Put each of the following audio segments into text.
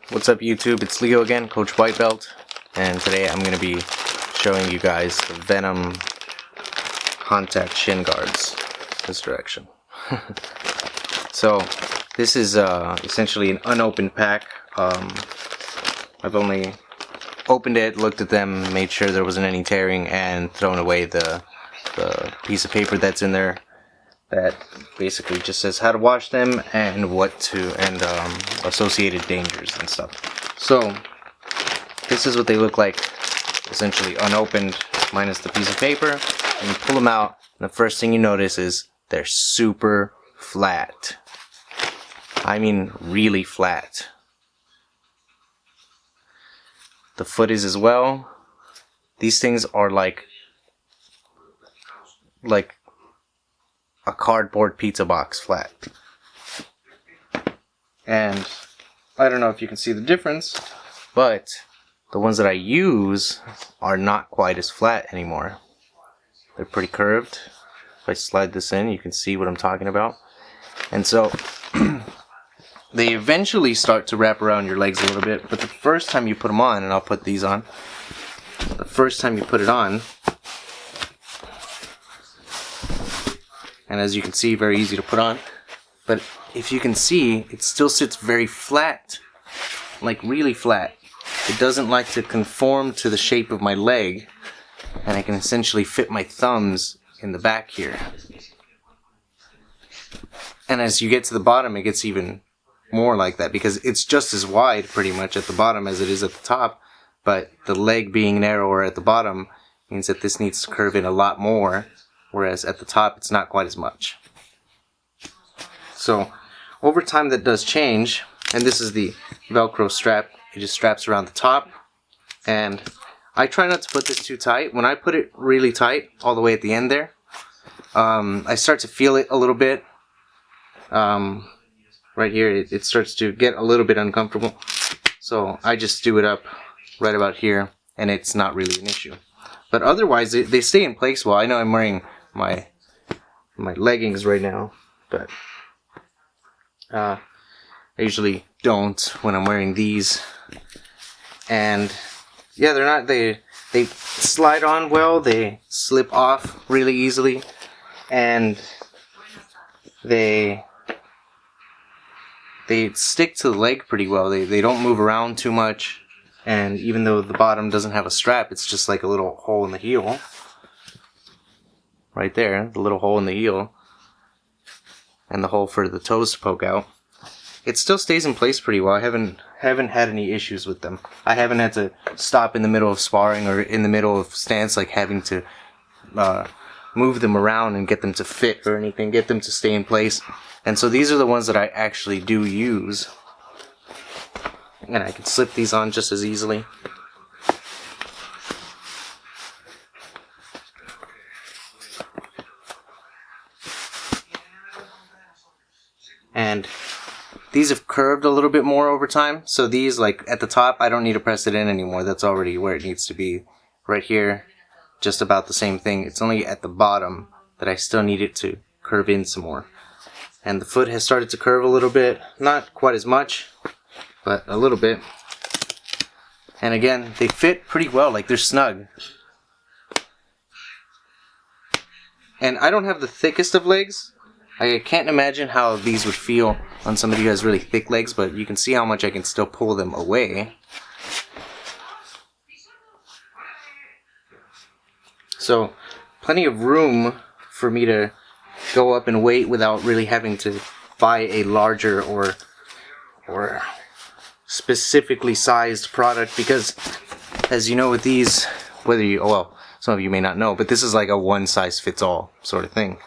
What's up YouTube? It's Leo again, Coach White Belt, and today I'm going to be showing you guys the Venum Kontact shin guards this direction. So this is essentially an unopened pack. I've only opened it, looked at them, made sure there wasn't any tearing, and thrown away the piece of paper that's in there that basically just says how to wash them and associated dangers and stuff. So this is what they look like, essentially unopened minus the piece of paper. And you pull them out, and the first thing you notice is they're super flat. I mean really flat. The foot is as well. These things are like a cardboard pizza box flat. And I don't know if you can see the difference, but the ones that I use are not quite as flat anymore. They're pretty curved. If I slide this in, you can see what I'm talking about. And so they eventually start to wrap around your legs a little bit, but the first time you put them on, and I'll put these on, the first time you put it on, and as you can see, very easy to put on, but if you can see, it still sits very flat, like really flat. It doesn't like to conform to the shape of my leg, and I can essentially fit my thumbs in the back here. And as you get to the bottom, it gets even more like that, because it's just as wide pretty much at the bottom as it is at the top, but the leg being narrower at the bottom means that this needs to curve in a lot more, whereas at the top it's not quite as much. So over time that does change, and this is the Velcro strap. It just straps around the top, and I try not to put this too tight. When I put it really tight all the way at the end there, I start to feel it a little bit. Right here it starts to get a little bit uncomfortable, so I just do it up right about here, and it's not really an issue. But otherwise they stay in place well. I know I'm wearing my leggings right now, but I usually don't when I'm wearing these. And yeah, they slide on well, they slip off really easily, and they stick to the leg pretty well. They don't move around too much, and even though the bottom doesn't have a strap, it's just like a little hole in the heel. Right there, the little hole in the heel, and the hole for the toes to poke out. It still stays in place pretty well. I haven't had any issues with them. I haven't had to stop in the middle of sparring or in the middle of stance, like having to move them around and get them to fit or anything, get them to stay in place. And so these are the ones that I actually do use. And I can slip these on just as easily. And these have curved a little bit more over time. So these, like at the top, I don't need to press it in anymore. That's already where it needs to be. Right here, just about the same thing. It's only at the bottom that I still need it to curve in some more. And the foot has started to curve a little bit. Not quite as much, but a little bit. And again, they fit pretty well, like they're snug. And I don't have the thickest of legs. I can't imagine how these would feel on somebody who has really thick legs, but you can see how much I can still pull them away. So, plenty of room for me to go up in weight without really having to buy a larger or specifically sized product, because as you know with these, some of you may not know, but this is like a one size fits all sort of thing.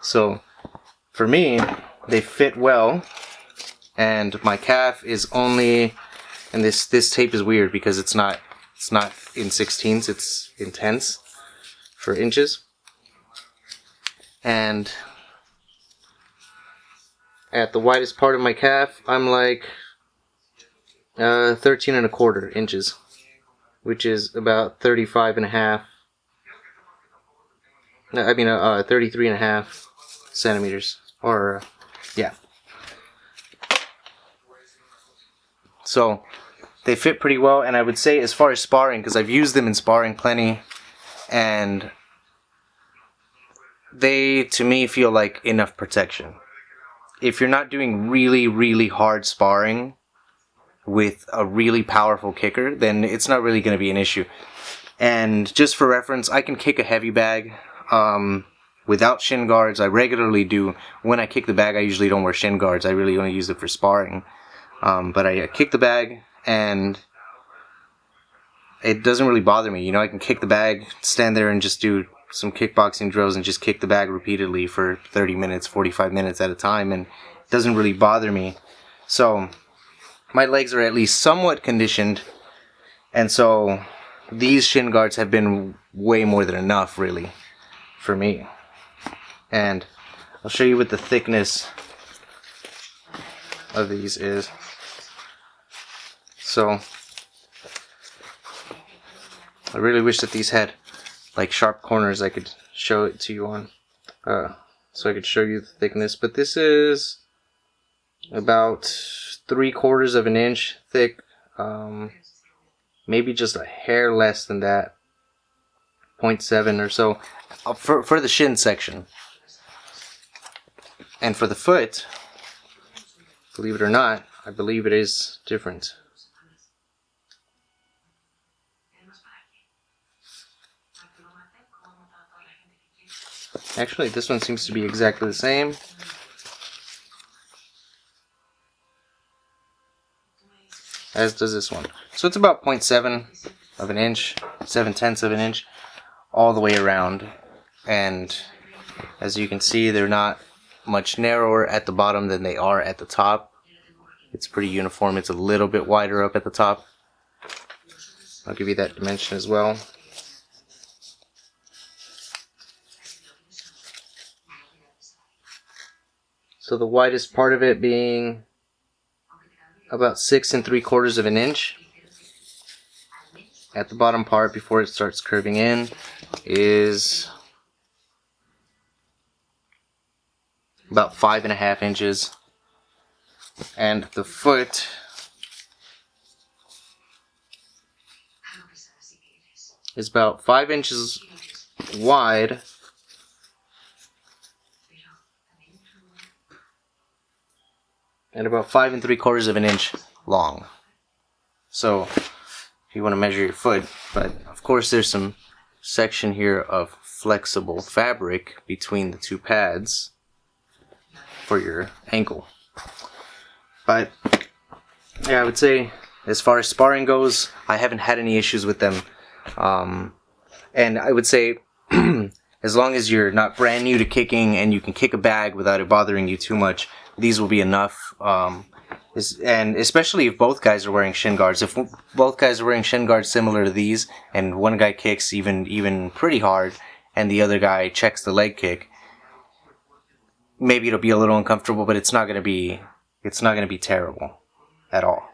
So for me, they fit well, and my calf is only, and this tape is weird because it's not in 16ths, it's in 10ths for inches. And at the widest part of my calf, I'm like 13 1/4 inches, which is about 35 and a half. I mean 33 and a half centimeters, or yeah. So they fit pretty well. And I would say as far as sparring, because I've used them in sparring plenty, and they, to me, feel like enough protection. If you're not doing really, really hard sparring with a really powerful kicker, then it's not really going to be an issue. And just for reference, I can kick a heavy bag without shin guards. I regularly do. When I kick the bag, I usually don't wear shin guards. I really only use it for sparring. But I kick the bag, and it doesn't really bother me. You know, I can kick the bag, stand there and just do some kickboxing drills and just kick the bag repeatedly for 30 minutes, 45 minutes at a time, and it doesn't really bother me. So my legs are at least somewhat conditioned, and so these shin guards have been way more than enough, really, for me. And I'll show you what the thickness of these is. So I really wish that these had like sharp corners I could show it to you on, so I could show you the thickness. But this is about 3/4 of an inch thick, maybe just a hair less than that, 0.7 or so, for the shin section. And for the foot, believe it or not, I believe it is different. Actually, this one seems to be exactly the same. As does this one. So it's about 0.7 of an inch, 7/10 of an inch, all the way around. And as you can see, they're not much narrower at the bottom than they are at the top. It's pretty uniform. It's a little bit wider up at the top. I'll give you that dimension as well. So the widest part of it being about 6 3/4 of an inch. At the bottom part, before it starts curving in, is about 5.5 inches. And the foot is about 5 inches wide and about 5 3/4 of an inch long. So if you want to measure your foot, but of course there's some section here of flexible fabric between the two pads for your ankle. But yeah, I would say as far as sparring goes, I haven't had any issues with them. And I would say as long as you're not brand new to kicking and you can kick a bag without it bothering you too much, these will be enough. And especially if both guys are wearing shin guards. If both guys are wearing shin guards similar to these, and one guy kicks even pretty hard, and the other guy checks the leg kick, maybe it'll be a little uncomfortable, but it's not going to be terrible at all.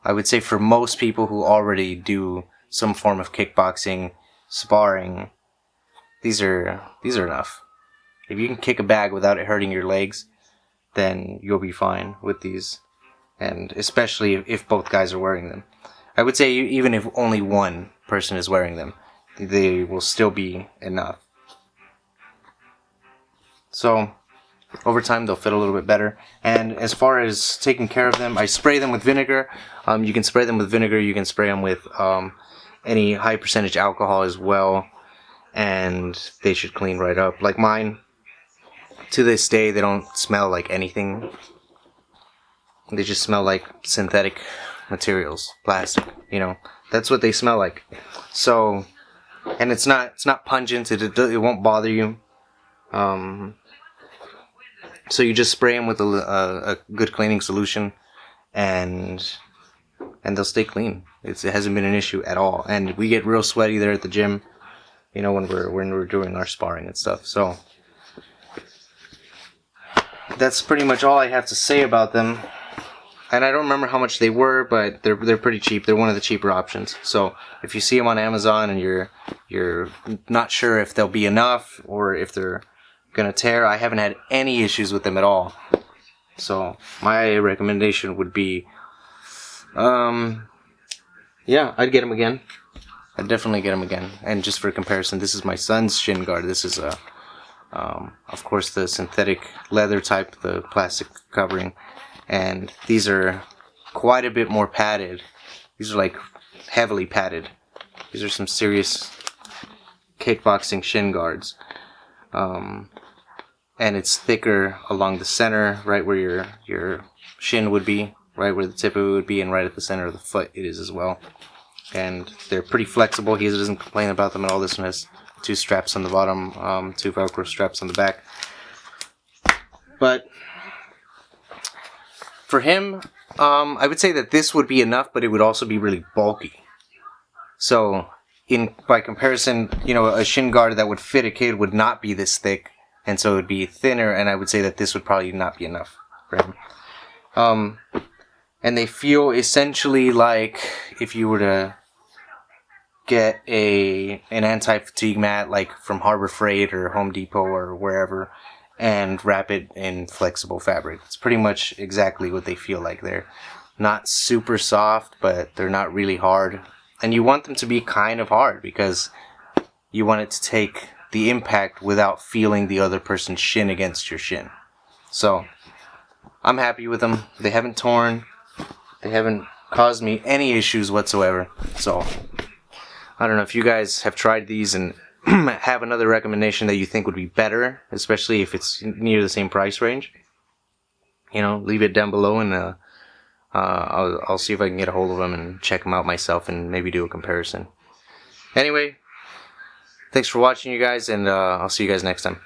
I would say for most people who already do some form of kickboxing, sparring, these are enough. If you can kick a bag without it hurting your legs, then you'll be fine with these. And especially if both guys are wearing them. I would say even if only one person is wearing them, they will still be enough. So over time they'll fit a little bit better. And as far as taking care of them, I spray them with vinegar. You can spray them with vinegar, you can spray them with any high percentage alcohol as well, and they should clean right up. Like mine, to this day, they don't smell like anything. They just smell like synthetic materials, plastic, you know. That's what they smell like. So, and it's not pungent, it won't bother you. So you just spray them with a good cleaning solution, and they'll stay clean. It hasn't been an issue at all. And we get real sweaty there at the gym, you know, when we're doing our sparring and stuff. So that's pretty much all I have to say about them. And I don't remember how much they were, but they're pretty cheap. They're one of the cheaper options. So if you see them on Amazon and you're not sure if they'll be enough or if they're gonna tear, I haven't had any issues with them at all. So my recommendation would be yeah, I'd get them again. I'd definitely get them again. And just for comparison, this is my son's shin guard. This is a, of course, the synthetic leather type, the plastic covering, and these are quite a bit more padded. These are like heavily padded. These are some serious kickboxing shin guards. And it's thicker along the center, right where your shin would be, right where the tip of it would be, and right at the center of the foot it is as well. And they're pretty flexible. He doesn't complain about them at all. This one has 2 straps on the bottom, 2 Velcro straps on the back. But for him, I would say that this would be enough, but it would also be really bulky. So, by comparison, you know, a shin guard that would fit a kid would not be this thick, and so it would be thinner, and I would say that this would probably not be enough for him. And they feel essentially like if you were to get an anti-fatigue mat like from Harbor Freight or Home Depot or wherever and wrap it in flexible fabric. It's pretty much exactly what they feel like. They're not super soft, but they're not really hard. And you want them to be kind of hard because you want it to take the impact without feeling the other person's shin against your shin. So I'm happy with them. They haven't torn. They haven't caused me any issues whatsoever. So I don't know if you guys have tried these and have another recommendation that you think would be better, especially if it's near the same price range. You know, leave it down below, and I'll see if I can get a hold of them and check them out myself and maybe do a comparison. Anyway, thanks for watching, you guys, and I'll see you guys next time.